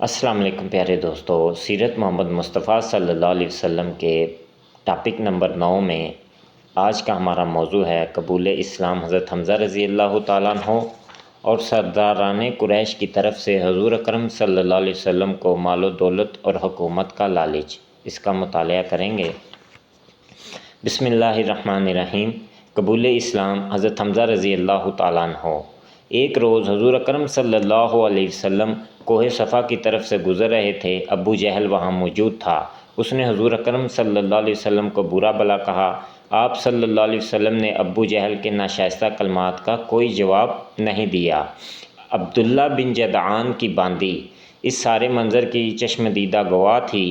السلام علیکم پیارے دوستو، سیرت محمد مصطفیٰ صلی اللہ علیہ وسلم کے ٹاپک نمبر 9 میں آج کا ہمارا موضوع ہے قبول اسلام حضرت حمزہ رضی اللہ تعالیٰ عنہ اور سرداران قریش کی طرف سے حضور اکرم صلی اللہ علیہ وسلم کو مال و دولت اور حکومت کا لالچ۔ اس کا مطالعہ کریں گے۔ بسم اللہ الرحمن الرحیم۔ قبول اسلام حضرت حمزہ رضی اللہ تعالیٰ عنہ۔ ایک روز حضور اکرم صلی اللہ علیہ وسلم کوہ صفا کی طرف سے گزر رہے تھے۔ ابو جہل وہاں موجود تھا۔ اس نے حضور اکرم صلی اللہ علیہ وسلم کو برا بھلا کہا۔ آپ صلی اللہ علیہ وسلم نے ابو جہل کے ناشائستہ کلمات کا کوئی جواب نہیں دیا۔ عبداللہ بن جدعان کی باندی اس سارے منظر کی چشم دیدہ گواہ تھی۔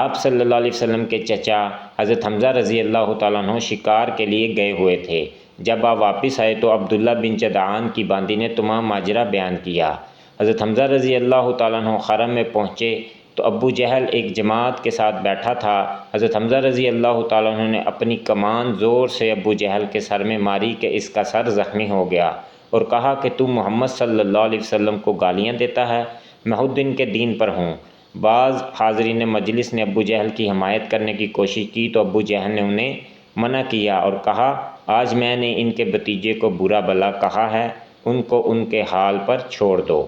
آپ صلی اللہ علیہ وسلم کے چچا حضرت حمزہ رضی اللہ تعالیٰ عنہ شکار کے لیے گئے ہوئے تھے۔ جب آپ واپس آئے تو عبداللہ بن جدعان کی باندی نے تمام ماجرا بیان کیا۔ حضرت حمزہ رضی اللہ تعالیٰ عنہ حرم میں پہنچے تو ابو جہل ایک جماعت کے ساتھ بیٹھا تھا۔ حضرت حمزہ رضی اللہ تعالیٰ عنہ نے اپنی کمان زور سے ابو جہل کے سر میں ماری کہ اس کا سر زخمی ہو گیا، اور کہا کہ تو محمد صلی اللہ علیہ وسلم کو گالیاں دیتا ہے، میں خود ان کے دین پر ہوں۔ بعض حاضرین مجلس نے ابو جہل کی حمایت کرنے کی کوشش کی تو ابو جہل نے انہیں منع کیا اور کہا، آج میں نے ان کے بھتیجے کو برا بھلا کہا ہے، ان کو ان کے حال پر چھوڑ دو۔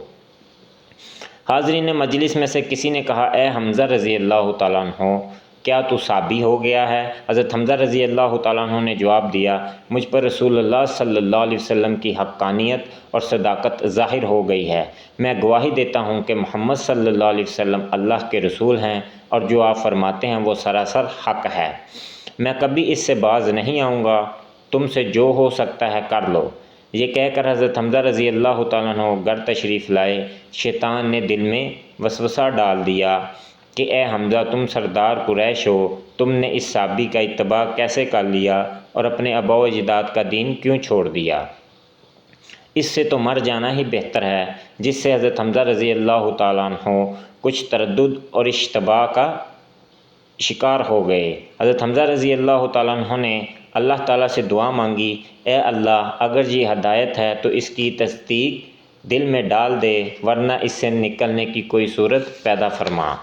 حاضرین مجلس میں سے کسی نے کہا، اے حمزہ رضی اللہ تعالیٰ عنہ، کیا تو صابی ہو گیا ہے؟ حضرت حمزہ رضی اللہ تعالیٰ عنہ نے جواب دیا، مجھ پر رسول اللہ صلی اللہ علیہ وسلم کی حقانیت اور صداقت ظاہر ہو گئی ہے۔ میں گواہی دیتا ہوں کہ محمد صلی اللہ علیہ وسلم اللہ کے رسول ہیں، اور جو آپ فرماتے ہیں وہ سراسر حق ہے۔ میں کبھی اس سے باز نہیں آؤں گا، تم سے جو ہو سکتا ہے کر لو۔ یہ کہہ کر حضرت حمزہ رضی اللہ تعالیٰ عنہ گھر تشریف لائے۔ شیطان نے دل میں وسوسہ ڈال دیا کہ اے حمزہ، تم سردار قریش ہو، تم نے اس صحابی کا اتباع کیسے کر لیا اور اپنے آباء و اجداد کا دین کیوں چھوڑ دیا؟ اس سے تو مر جانا ہی بہتر ہے۔ جس سے حضرت حمزہ رضی اللہ تعالیٰ عنہ کچھ تردد اور اشتباہ کا شکار ہو گئے۔ حضرت حمزہ رضی اللہ تعالیٰ عنہ نے اللہ تعالیٰ سے دعا مانگی، اے اللہ، اگر یہ ہدایت ہے تو اس کی تصدیق دل میں ڈال دے، ورنہ اس سے نکلنے کی کوئی صورت پیدا فرما۔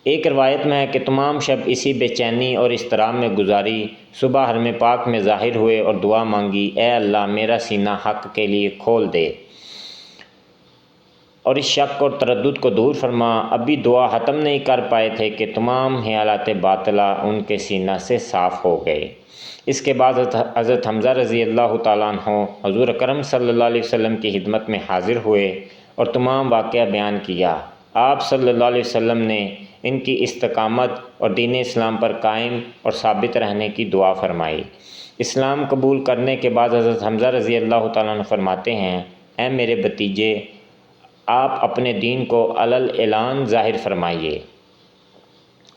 ایک روایت میں ہے کہ تمام شب اسی بے چینی اور اضطراب میں گزاری۔ صبح حرم پاک میں ظاہر ہوئے اور دعا مانگی، اے اللہ، میرا سینہ حق کے لیے کھول دے اور اس شک اور تردد کو دور فرما۔ ابھی دعا ختم نہیں کر پائے تھے کہ تمام خیالات باطلہ ان کے سینہ سے صاف ہو گئے۔ اس کے بعد حضرت حمزہ رضی اللہ تعالیٰ عنہ حضور اکرم صلی اللہ علیہ وسلم کی خدمت میں حاضر ہوئے اور تمام واقعہ بیان کیا۔ آپ صلی اللہ علیہ وسلم نے ان کی استقامت اور دین اسلام پر قائم اور ثابت رہنے کی دعا فرمائی۔ اسلام قبول کرنے کے بعد حضرت حمزہ رضی اللہ تعالیٰ عنہ فرماتے ہیں، اے میرے بھتیجے، آپ اپنے دین کو علل اعلان ظاہر فرمائیے۔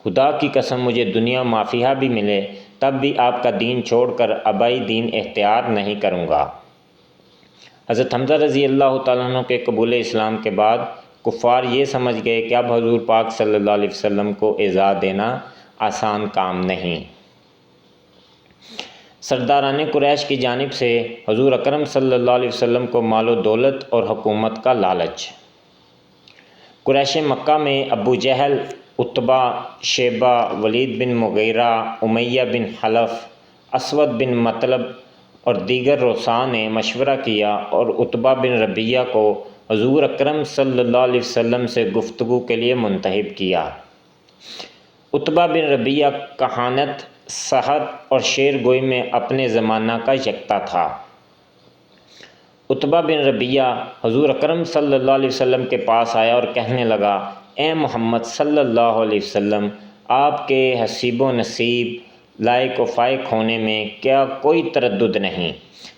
خدا کی قسم مجھے دنیا مافیہ بھی ملے تب بھی آپ کا دین چھوڑ کر آبائی دین اختیار نہیں کروں گا۔ حضرت حمزہ رضی اللہ تعالیٰ عنہ کے قبول اسلام کے بعد کفار یہ سمجھ گئے کہ اب حضور پاک صلی اللہ علیہ وسلم کو ایذا دینا آسان کام نہیں۔ سرداران قریش کی جانب سے حضور اکرم صلی اللہ علیہ وسلم کو مال و دولت اور حکومت کا لالچ۔ قریش مکہ میں ابو جہل، عتبہ، شیبہ، ولید بن مغیرہ، امیہ بن خلف، اسود بن مطلب اور دیگر رؤساء نے مشورہ کیا اور عتبہ بن ربیعہ کو حضور اکرم صلی اللہ علیہ وسلم سے گفتگو کے لیے منتخب کیا۔ عتبہ بن ربیعہ کہانت، سحر اور شعر گوئی میں اپنے زمانہ کا یکتا تھا۔ عتبہ بن ربیعہ حضور اکرم صلی اللہ علیہ وسلم کے پاس آیا اور کہنے لگا، اے محمد صلی اللہ علیہ وسلم، آپ کے حسیب و نصیب، لائق و فائق ہونے میں کیا کوئی تردد نہیں،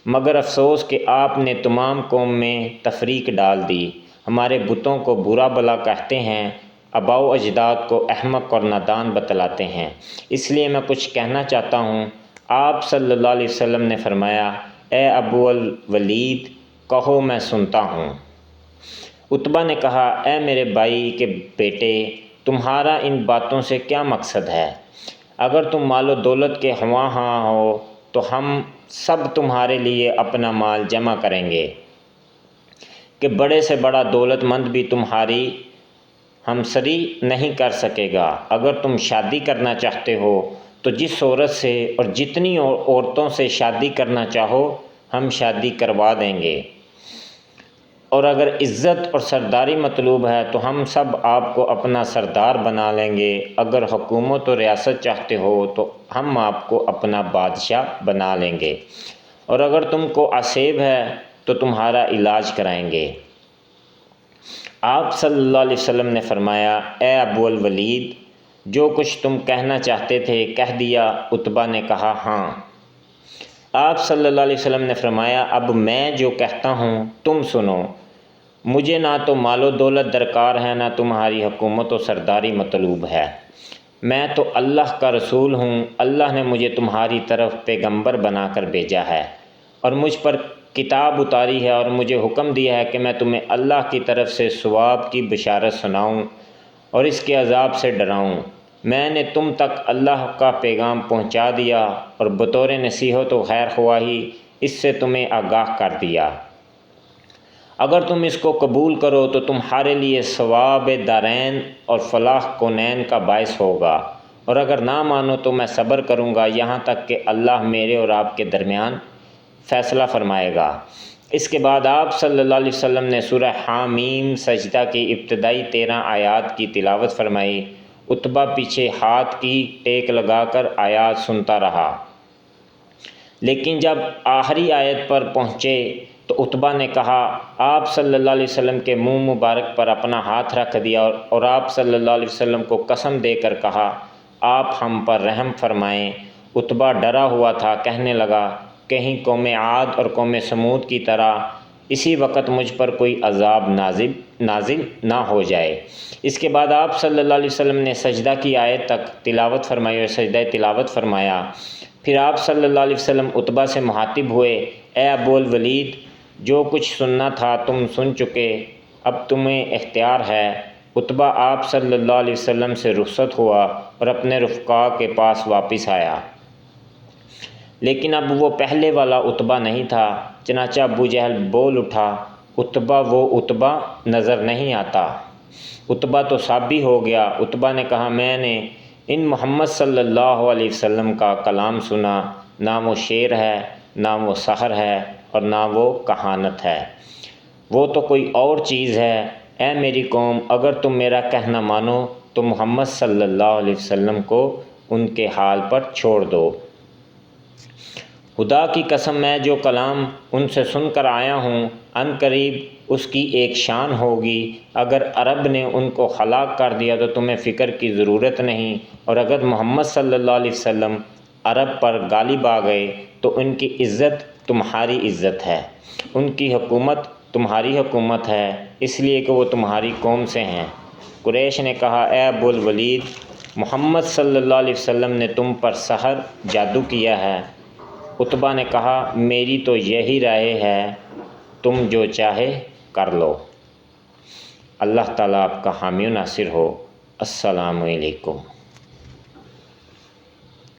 مگر افسوس کہ آپ نے تمام قوم میں تفریق ڈال دی، ہمارے بتوں کو برا بھلا کہتے ہیں، آباء و اجداد کو احمق اور نادان بتلاتے ہیں، اس لیے میں کچھ کہنا چاہتا ہوں۔ آپ صلی اللہ علیہ وسلم نے فرمایا، اے ابو الولید، کہو میں سنتا ہوں۔ عتبہ نے کہا، اے میرے بھائی کے بیٹے، تمہارا ان باتوں سے کیا مقصد ہے؟ اگر تم مال و دولت کے خواہاں ہو تو ہم سب تمہارے لیے اپنا مال جمع کریں گے۔ کہ بڑے سے بڑا دولت مند بھی تمہاری ہمسری نہیں کر سکے گا۔ اگر تم شادی کرنا چاہتے ہو تو جس عورت سے اور جتنی عورتوں سے شادی کرنا چاہو ہم شادی کروا دیں گے، اور اگر عزت اور سرداری مطلوب ہے تو ہم سب آپ کو اپنا سردار بنا لیں گے۔ اگر حکومت و ریاست چاہتے ہو تو ہم آپ کو اپنا بادشاہ بنا لیں گے، اور اگر تم کو عصیب ہے تو تمہارا علاج کرائیں گے۔ آپ صلی اللہ علیہ وسلم نے فرمایا، اے ابو الولید، جو کچھ تم کہنا چاہتے تھے کہہ دیا؟ عتبہ نے کہا، ہاں۔ آپ صلی اللہ علیہ وسلم نے فرمایا، اب میں جو کہتا ہوں تم سنو۔ مجھے نہ تو مال و دولت درکار ہے، نہ تمہاری حکومت و سرداری مطلوب ہے۔ میں تو اللہ کا رسول ہوں۔ اللہ نے مجھے تمہاری طرف پیغمبر بنا کر بھیجا ہے، اور مجھ پر کتاب اتاری ہے، اور مجھے حکم دیا ہے کہ میں تمہیں اللہ کی طرف سے ثواب کی بشارت سناؤں اور اس کے عذاب سے ڈراؤں۔ میں نے تم تک اللہ کا پیغام پہنچا دیا اور بطور نصیحت و خیر خواہی اس سے تمہیں آگاہ کر دیا۔ اگر تم اس کو قبول کرو تو تمہارے لیے ثواب دارین اور فلاح کونین کا باعث ہوگا، اور اگر نہ مانو تو میں صبر کروں گا یہاں تک کہ اللہ میرے اور آپ کے درمیان فیصلہ فرمائے گا۔ اس کے بعد آپ صلی اللہ علیہ وسلم نے سورہ حامیم سجدہ کی ابتدائی 13 آیات کی تلاوت فرمائی۔ عتبہ پیچھے ہاتھ کی ٹیک لگا کر آیات سنتا رہا، لیکن جب آخری آیت پر پہنچے تو عتبہ نے کہا، آپ صلی اللہ علیہ وسلم کے منہ مبارک پر اپنا ہاتھ رکھ دیا اور آپ صلی اللہ علیہ وسلم کو قسم دے کر کہا، آپ ہم پر رحم فرمائیں۔ عتبہ ڈرا ہوا تھا، کہنے لگا، کہیں قوم عاد اور قوم سمود کی طرح اسی وقت مجھ پر کوئی عذاب نازل نہ ہو جائے۔ اس کے بعد آپ صلی اللہ علیہ وسلم نے سجدہ کی آیت تک تلاوت فرمائی اور سجدہ تلاوت فرمایا۔ پھر آپ صلی اللہ علیہ وسلم عتبہ سے مخاطب ہوئے، اے ابو الولید، جو کچھ سننا تھا تم سن چکے، اب تمہیں اختیار ہے۔ عتبہ آپ صلی اللہ علیہ وسلم سے رخصت ہوا اور اپنے رفقاء کے پاس واپس آیا، لیکن اب وہ پہلے والا عتبہ نہیں تھا۔ چنانچہ ابو جہل بول اٹھا، عتبہ وہ عتبہ نظر نہیں آتا۔ عتبہ تو صابی ہو گیا۔ عتبہ نے کہا، میں نے ان محمد صلی اللہ علیہ وسلم کا کلام سنا، نہ وہ شعر ہے، نہ وہ سحر ہے، اور نہ وہ کہانت ہے، وہ تو کوئی اور چیز ہے۔ اے میری قوم، اگر تم میرا کہنا مانو تو محمد صلی اللہ علیہ وسلم کو ان کے حال پر چھوڑ دو۔ خدا کی قسم، میں جو کلام ان سے سن کر آیا ہوں عن قریب اس کی ایک شان ہوگی۔ اگر عرب نے ان کو ہلاک کر دیا تو تمہیں فکر کی ضرورت نہیں، اور اگر محمد صلی اللہ علیہ وسلم عرب پر غالب آ گئے تو ان کی عزت تمہاری عزت ہے، ان کی حکومت تمہاری حکومت ہے، اس لیے کہ وہ تمہاری قوم سے ہیں۔ قریش نے کہا، اے ابو الولید، محمد صلی اللہ علیہ وسلم نے تم پر سحر جادو کیا ہے۔ عتبہ نے کہا، میری تو یہی رائے ہے، تم جو چاہے کر لو۔ اللہ تعالیٰ آپ کا حامی و ناصر ہو۔ السلام علیکم۔